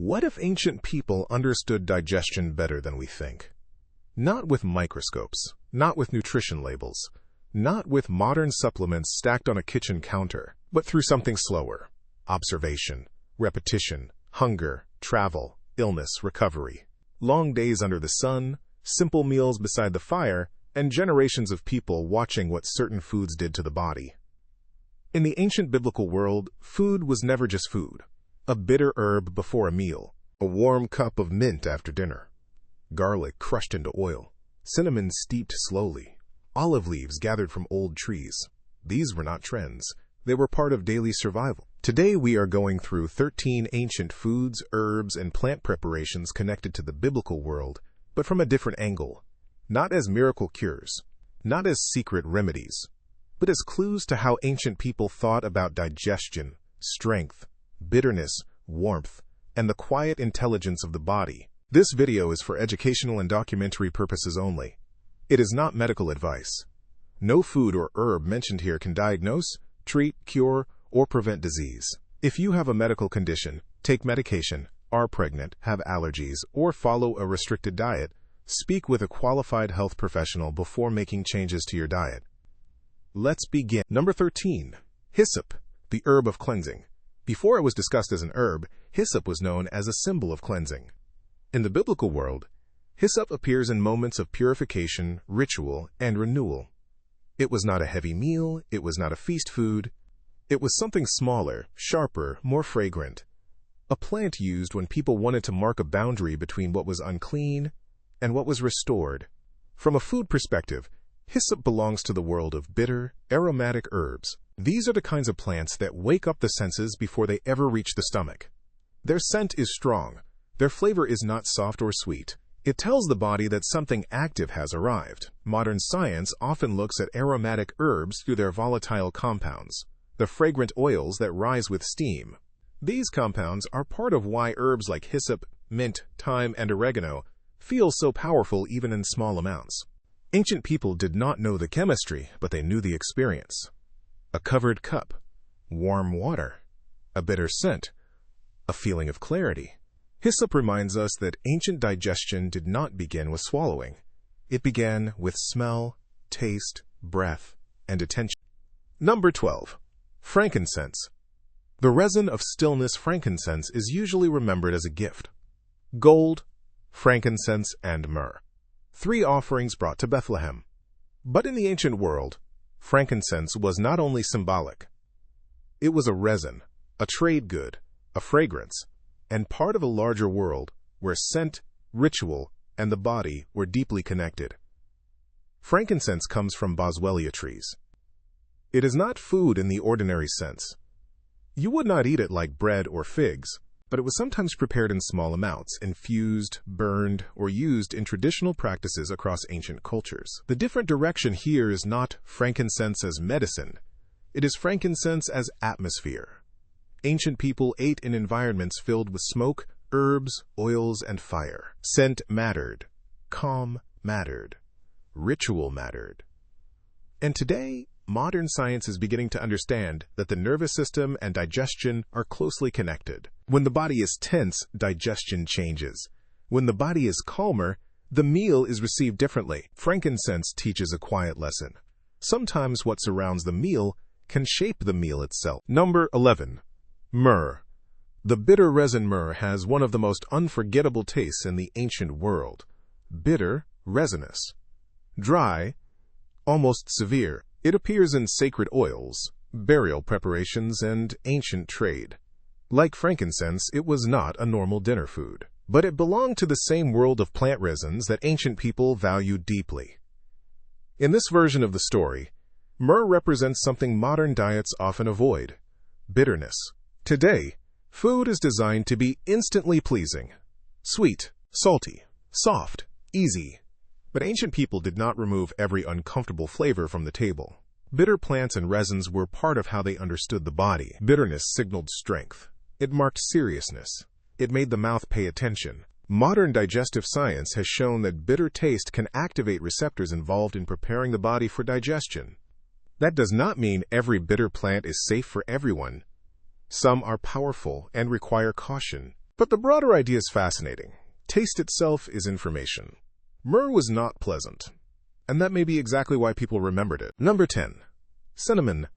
What if ancient people understood digestion better than we think? Not with microscopes, not with nutrition labels, not with modern supplements stacked on a kitchen counter, but through something slower: observation, repetition, hunger, travel, illness, recovery. Long days under the sun, simple meals beside the fire, and generations of people watching what certain foods did to the body. In the ancient biblical world, food was never just food. A bitter herb before a meal, a warm cup of mint after dinner, garlic crushed into oil, cinnamon steeped slowly, olive leaves gathered from old trees. These were not trends. They were part of daily survival. Today we are going through 13 ancient foods, herbs, and plant preparations connected to the biblical world, but from a different angle. Not as miracle cures, not as secret remedies, but as clues to how ancient people thought about digestion, strength, bitterness, warmth, and the quiet intelligence of the body. This video is for educational and documentary purposes only. It is not medical advice. No food or herb mentioned here can diagnose, treat, cure, or prevent disease. If you have a medical condition, take medication, are pregnant, have allergies, or follow a restricted diet, speak with a qualified health professional before making changes to your diet. Let's begin. Number 13. Hyssop, the herb of cleansing. Before it was discussed as an herb, hyssop was known as a symbol of cleansing. In the biblical world, hyssop appears in moments of purification, ritual, and renewal. It was not a heavy meal, it was not a feast food. It was something smaller, sharper, more fragrant. A plant used when people wanted to mark a boundary between what was unclean and what was restored. From a food perspective, hyssop belongs to the world of bitter, aromatic herbs. These are the kinds of plants that wake up the senses before they ever reach the stomach. Their scent is strong. Their flavor is not soft or sweet. It tells the body that something active has arrived. Modern science often looks at aromatic herbs through their volatile compounds, the fragrant oils that rise with steam. These compounds are part of why herbs like hyssop, mint, thyme, and oregano feel so powerful even in small amounts. Ancient people did not know the chemistry, but they knew the experience. A covered cup, warm water, a bitter scent, a feeling of clarity. Hyssop reminds us that ancient digestion did not begin with swallowing. It began with smell, taste, breath, and attention. Number 12. Frankincense. The resin of stillness, frankincense, is usually remembered as a gift. Gold, frankincense, and myrrh. 3 offerings brought to Bethlehem. But in the ancient world, frankincense was not only symbolic. It was a resin, a trade good, a fragrance, and part of a larger world where scent, ritual, and the body were deeply connected. Frankincense comes from boswellia trees. It is not food in the ordinary sense. You would not eat it like bread or figs, but it was sometimes prepared in small amounts, infused, burned, or used in traditional practices across ancient cultures. The different direction here is not frankincense as medicine. It is frankincense as atmosphere. Ancient people ate in environments filled with smoke, herbs, oils, and fire. Scent mattered. Calm mattered. Ritual mattered. And today, modern science is beginning to understand that the nervous system and digestion are closely connected. When the body is tense, digestion changes. When the body is calmer, the meal is received differently. Frankincense teaches a quiet lesson. Sometimes what surrounds the meal can shape the meal itself. Number 11. Myrrh. The bitter resin myrrh has one of the most unforgettable tastes in the ancient world. Bitter, resinous. Dry, almost severe. It appears in sacred oils, burial preparations, and ancient trade. Like frankincense, it was not a normal dinner food, but it belonged to the same world of plant resins that ancient people valued deeply. In this version of the story, myrrh represents something modern diets often avoid: bitterness. Today, food is designed to be instantly pleasing, sweet, salty, soft, easy. But ancient people did not remove every uncomfortable flavor from the table. Bitter plants and resins were part of how they understood the body. Bitterness signaled strength. It marked seriousness. It made the mouth pay attention. Modern digestive science has shown that bitter taste can activate receptors involved in preparing the body for digestion. That does not mean every bitter plant is safe for everyone. Some are powerful and require caution. But the broader idea is fascinating. Taste itself is information. Myrrh was not pleasant, and that may be exactly why people remembered it. Number 10. Cinnamon.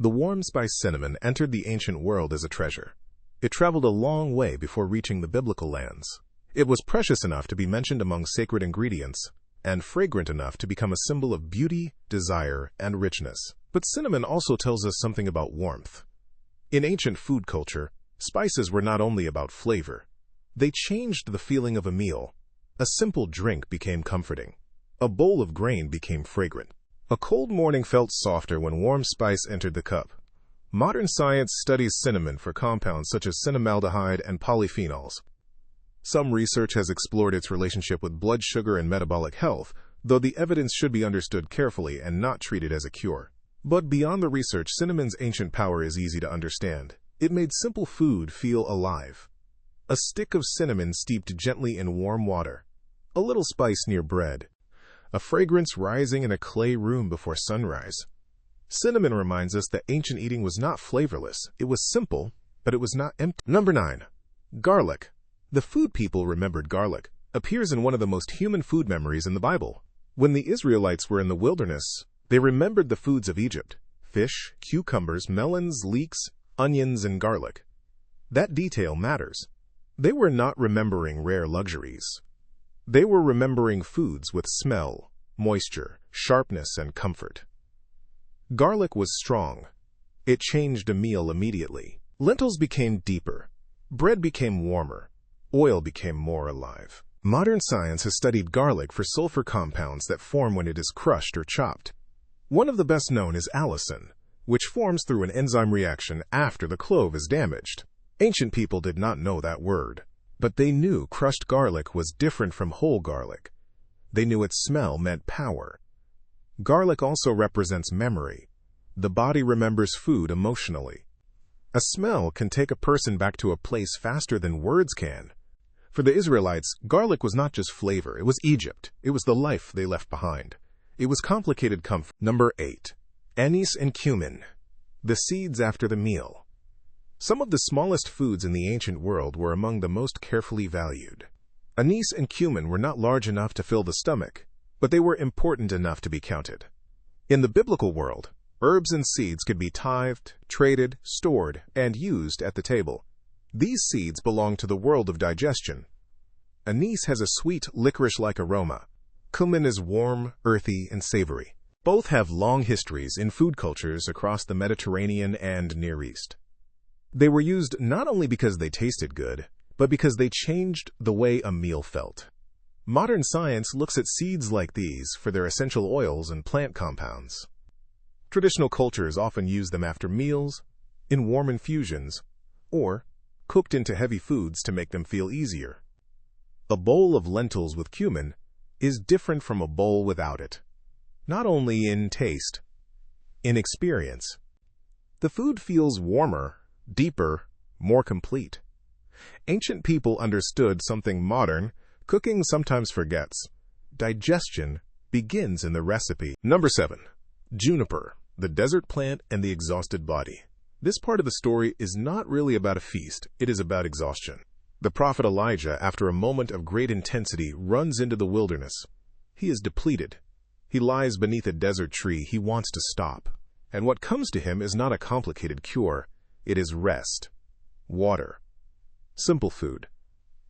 The warm spice cinnamon entered the ancient world as a treasure. It traveled a long way before reaching the biblical lands. It was precious enough to be mentioned among sacred ingredients, and fragrant enough to become a symbol of beauty, desire, and richness. But cinnamon also tells us something about warmth. In ancient food culture, spices were not only about flavor. They changed the feeling of a meal. A simple drink became comforting. A bowl of grain became fragrant. A cold morning felt softer when warm spice entered the cup. Modern science studies cinnamon for compounds such as cinnamaldehyde and polyphenols. Some research has explored its relationship with blood sugar and metabolic health, though the evidence should be understood carefully and not treated as a cure. But beyond the research, cinnamon's ancient power is easy to understand. It made simple food feel alive. A stick of cinnamon steeped gently in warm water, a little spice near bread, a fragrance rising in a clay room before sunrise. Cinnamon reminds us that ancient eating was not flavorless. It was simple, but it was not empty. Number 9. Garlic. The food people remembered garlic. Appears in one of the most human food memories in the Bible. When the Israelites were in the wilderness, they remembered the foods of Egypt: fish, cucumbers, melons, leeks, onions, and garlic. That detail matters. They were not remembering rare luxuries. They were remembering foods with smell, moisture, sharpness, and comfort. Garlic was strong. It changed a meal immediately. Lentils became deeper. Bread became warmer. Oil became more alive. Modern science has studied garlic for sulfur compounds that form when it is crushed or chopped. One of the best known is allicin, which forms through an enzyme reaction after the clove is damaged. Ancient people did not know that word, but they knew crushed garlic was different from whole garlic. They knew its smell meant power. Garlic also represents memory. The body remembers food emotionally. A smell can take a person back to a place faster than words can. For the Israelites, garlic was not just flavor, it was Egypt. It was the life they left behind. It was complicated comfort. Number 8. Anise and cumin. The seeds after the meal. Some of the smallest foods in the ancient world were among the most carefully valued. Anise and cumin were not large enough to fill the stomach, but they were important enough to be counted. In the biblical world, herbs and seeds could be tithed, traded, stored, and used at the table. These seeds belong to the world of digestion. Anise has a sweet, licorice-like aroma. Cumin is warm, earthy, and savory. Both have long histories in food cultures across the Mediterranean and Near East. They were used not only because they tasted good, but because they changed the way a meal felt. Modern science looks at seeds like these for their essential oils and plant compounds. Traditional cultures often use them after meals, in warm infusions, or cooked into heavy foods to make them feel easier. A bowl of lentils with cumin is different from a bowl without it, not only in taste, in experience. The food feels warmer, deeper, more complete. Ancient people understood something modern cooking sometimes forgets. Digestion begins in the recipe. Number 7. Juniper, the desert plant and the exhausted body. This part of the story is not really about a feast, it is about exhaustion. The prophet Elijah, after a moment of great intensity, runs into the wilderness. He is depleted. He lies beneath a desert tree. He wants to stop. And what comes to him is not a complicated cure. It is rest, water, simple food,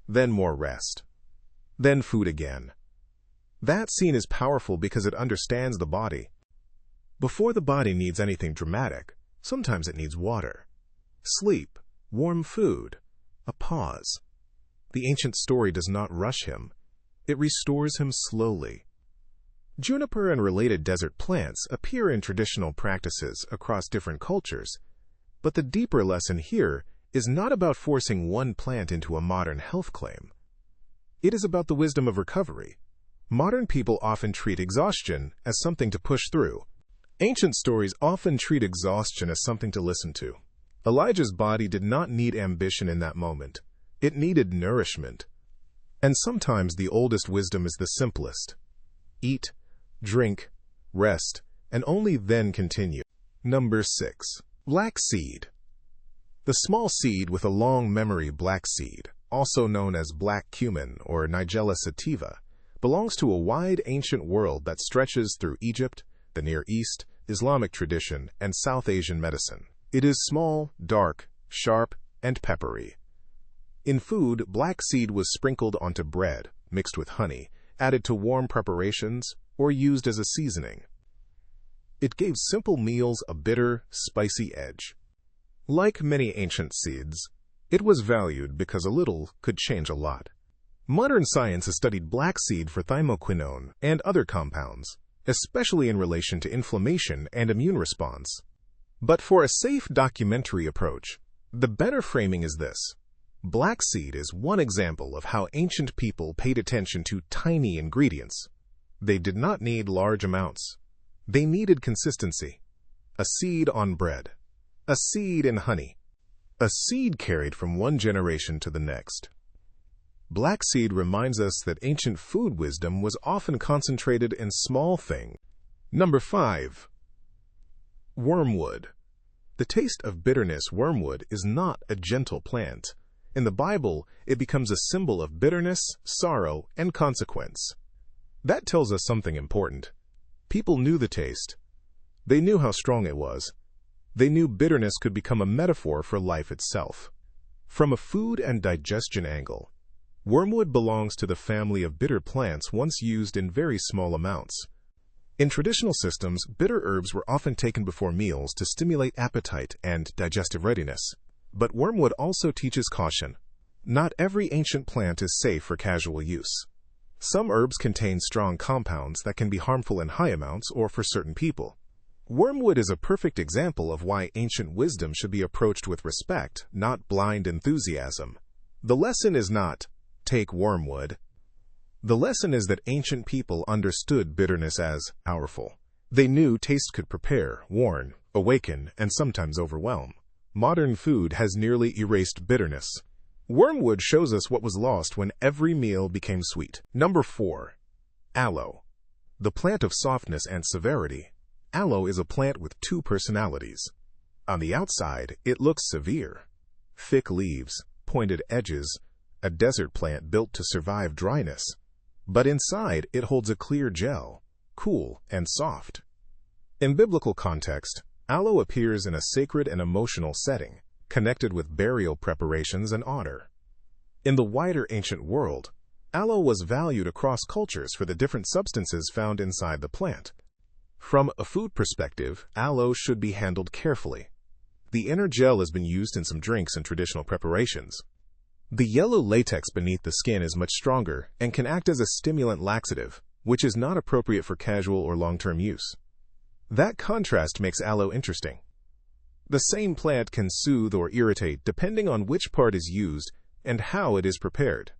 then more rest, then food again. That scene is powerful because it understands the body. Before the body needs anything dramatic, sometimes it needs water, sleep, warm food, a pause. The ancient story does not rush him. It restores him slowly. Juniper and related desert plants appear in traditional practices across different cultures, but the deeper lesson here is not about forcing one plant into a modern health claim. It is about the wisdom of recovery. Modern people often treat exhaustion as something to push through. Ancient stories often treat exhaustion as something to listen to. Elijah's body did not need ambition in that moment. It needed nourishment. And sometimes the oldest wisdom is the simplest. Eat, drink, rest, and only then continue. Number 6. Black seed. The small seed with a long memory, black seed. also known as black cumin or Nigella sativa, belongs to a wide ancient world that stretches through Egypt, the Near East, Islamic tradition, and South Asian medicine. It is small, dark, sharp, and peppery. In food, black seed was sprinkled onto bread, mixed with honey, added to warm preparations, or used as a seasoning. It gave simple meals a bitter, spicy edge. Like many ancient seeds, it was valued because a little could change a lot. Modern science has studied black seed for thymoquinone and other compounds, especially in relation to inflammation and immune response. But for a safe documentary approach, the better framing is this. Black seed is one example of how ancient people paid attention to tiny ingredients. They did not need large amounts. They needed consistency. A seed on bread. A seed in honey. A seed carried from one generation to the next. Black seed reminds us that ancient food wisdom was often concentrated in small things. Number 5. Wormwood. The taste of bitterness. Wormwood is not a gentle plant. In the Bible, it becomes a symbol of bitterness, sorrow, and consequence. That tells us something important. People knew the taste. They knew how strong it was. They knew bitterness could become a metaphor for life itself. From a food and digestion angle, wormwood belongs to the family of bitter plants once used in very small amounts. In traditional systems, bitter herbs were often taken before meals to stimulate appetite and digestive readiness. But wormwood also teaches caution. Not every ancient plant is safe for casual use. Some herbs contain strong compounds that can be harmful in high amounts or for certain people. Wormwood is a perfect example of why ancient wisdom should be approached with respect, not blind enthusiasm. The lesson is not, take wormwood. The lesson is that ancient people understood bitterness as powerful. They knew taste could prepare, warn, awaken, and sometimes overwhelm. Modern food has nearly erased bitterness. Wormwood shows us what was lost when every meal became sweet. Number 4. Aloe. The plant of softness and severity. Aloe is a plant with two personalities. On the outside, it looks severe. Thick leaves, pointed edges, a desert plant built to survive dryness. But inside, it holds a clear gel, cool and soft. In biblical context, aloe appears in a sacred and emotional setting, connected with burial preparations and honor. In the wider ancient world, aloe was valued across cultures for the different substances found inside the plant. From a food perspective, aloe should be handled carefully. The inner gel has been used in some drinks and traditional preparations. The yellow latex beneath the skin is much stronger and can act as a stimulant laxative, which is not appropriate for casual or long-term use. That contrast makes aloe interesting. The same plant can soothe or irritate depending on which part is used and how it is prepared.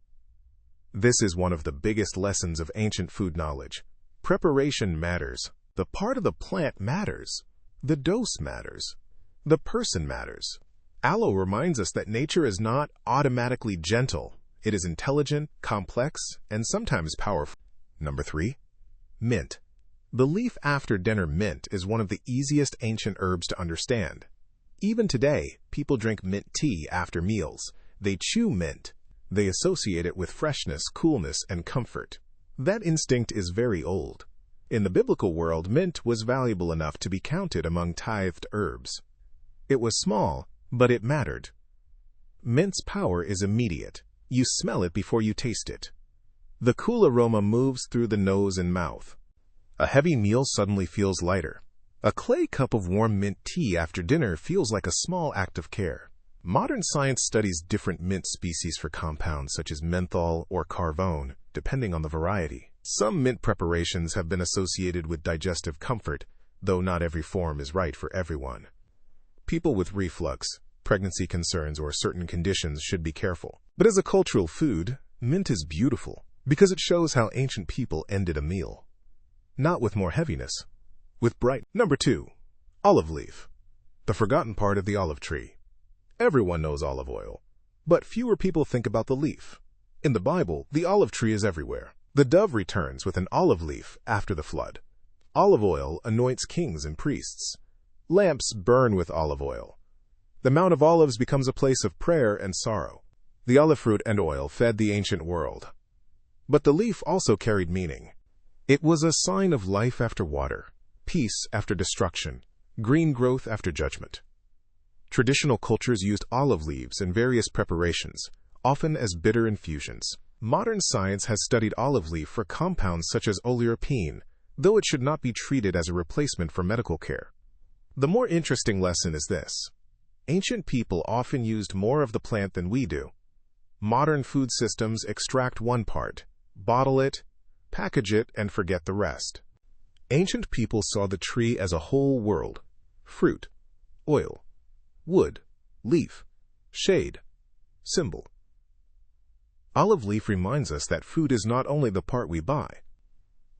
This is one of the biggest lessons of ancient food knowledge. Preparation matters. The part of the plant matters. The dose matters. The person matters. Aloe reminds us that nature is not automatically gentle. It is intelligent, complex, and sometimes powerful. Number 3. Mint. The leaf after dinner mint is one of the easiest ancient herbs to understand. Even today, people drink mint tea after meals. They chew mint. They associate it with freshness, coolness, and comfort. That instinct is very old. In the biblical world, mint was valuable enough to be counted among tithed herbs. It was small, but it mattered. Mint's power is immediate. You smell it before you taste it. The cool aroma moves through the nose and mouth. A heavy meal suddenly feels lighter. A clay cup of warm mint tea after dinner feels like a small act of care. Modern science studies different mint species for compounds such as menthol or carvone, depending on the variety. Some mint preparations have been associated with digestive comfort, though not every form is right for everyone. People with reflux, pregnancy concerns, or certain conditions should be careful. But as a cultural food, mint is beautiful because it shows how ancient people ended a meal. Not with more heaviness, with bright. Number 2. Olive leaf. The forgotten part of the olive tree. Everyone knows olive oil, but fewer people think about the leaf. In the Bible, the olive tree is everywhere. The dove returns with an olive leaf after the flood. Olive oil anoints kings and priests. Lamps burn with olive oil. The Mount of Olives becomes a place of prayer and sorrow. The olive fruit and oil fed the ancient world. But the leaf also carried meaning. It was a sign of life after water, peace after destruction, green growth after judgment. Traditional cultures used olive leaves in various preparations, often as bitter infusions. Modern science has studied olive leaf for compounds such as oleuropein, though it should not be treated as a replacement for medical care. The more interesting lesson is this. Ancient people often used more of the plant than we do. Modern food systems extract one part, bottle it, package it, and forget the rest. Ancient people saw the tree as a whole world: fruit, oil, wood, leaf, shade, symbol. Olive leaf reminds us that food is not only the part we buy.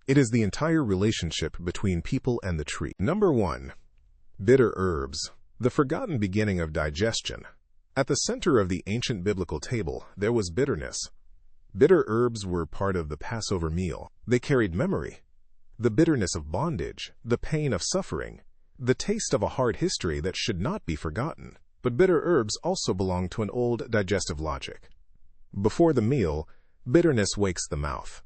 It is the entire relationship between people and the tree. Number 1. Bitter herbs, the forgotten beginning of digestion. At the center of the ancient biblical table, there was bitterness. Bitter herbs were part of the Passover meal. They carried memory, the bitterness of bondage, the pain of suffering, the taste of a hard history that should not be forgotten. But bitter herbs also belong to an old digestive logic. Before the meal, bitterness wakes the mouth.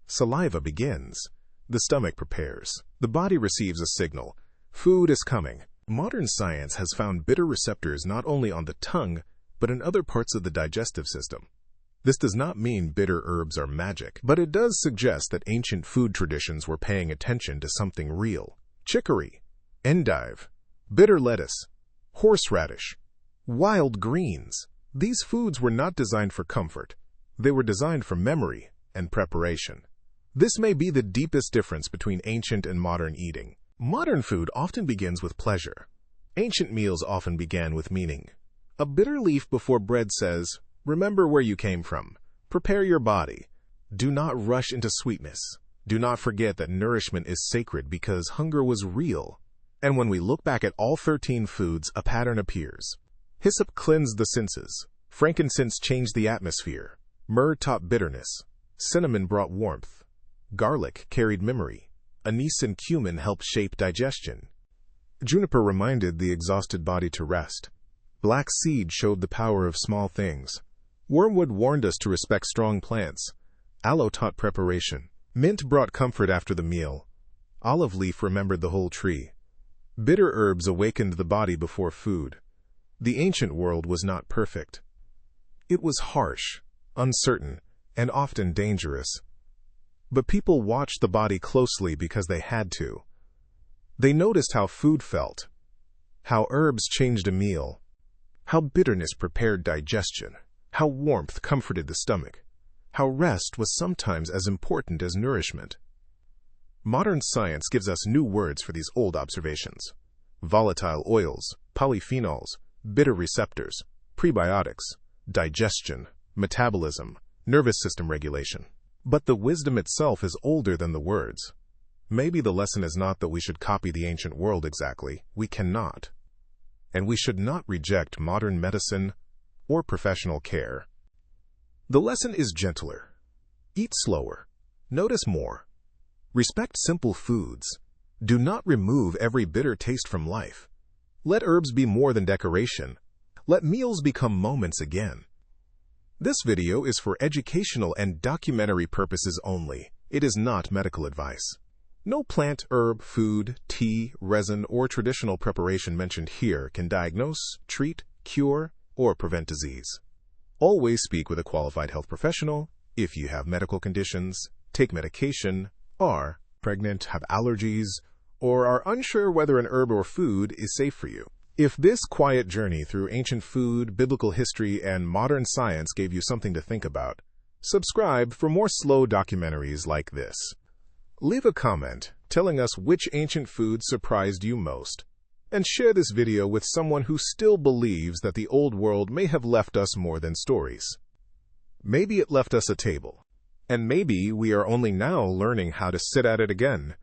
Saliva begins. The stomach prepares. The body receives a signal. Food is coming. Modern science has found bitter receptors not only on the tongue, but in other parts of the digestive system. This does not mean bitter herbs are magic, but it does suggest that ancient food traditions were paying attention to something real. Chicory, endive, bitter lettuce, horseradish, wild greens. These foods were not designed for comfort. They were designed for memory and preparation. This may be the deepest difference between ancient and modern eating. Modern food often begins with pleasure. Ancient meals often began with meaning. A bitter leaf before bread says, "Remember where you came from. Prepare your body. Do not rush into sweetness. Do not forget that nourishment is sacred because hunger was real." And when we look back at all 13 foods, a pattern appears. Hyssop cleansed the senses. Frankincense changed the atmosphere. Myrrh taught bitterness. Cinnamon brought warmth. Garlic carried memory. Anise and cumin helped shape digestion. Juniper reminded the exhausted body to rest. Black seed showed the power of small things. Wormwood warned us to respect strong plants. Aloe taught preparation. Mint brought comfort after the meal. Olive leaf remembered the whole tree. Bitter herbs awakened the body before food. The ancient world was not perfect. It was harsh, uncertain, and often dangerous. But people watched the body closely because they had to. They noticed how food felt, how herbs changed a meal, how bitterness prepared digestion, how warmth comforted the stomach, how rest was sometimes as important as nourishment. Modern science gives us new words for these old observations: volatile oils, polyphenols, bitter receptors, prebiotics, digestion, metabolism, nervous system regulation. But the wisdom itself is older than the words. Maybe the lesson is not that we should copy the ancient world exactly. We cannot. And we should not reject modern medicine or professional care. The lesson is gentler. Eat slower. Notice more. Respect simple foods. Do not remove every bitter taste from life. Let herbs be more than decoration. Let meals become moments again. This video is for educational and documentary purposes only. It is not medical advice. No plant, herb, food, tea, resin, or traditional preparation mentioned here can diagnose, treat, cure, or prevent disease. Always speak with a qualified health professional. If you have medical conditions, take medication, are pregnant, have allergies, or are unsure whether an herb or food is safe for you. If this quiet journey through ancient food, biblical history, and modern science gave you something to think about, subscribe for more slow documentaries like this. Leave a comment telling us which ancient food surprised you most, and share this video with someone who still believes that the old world may have left us more than stories. Maybe it left us a table, and maybe we are only now learning how to sit at it again.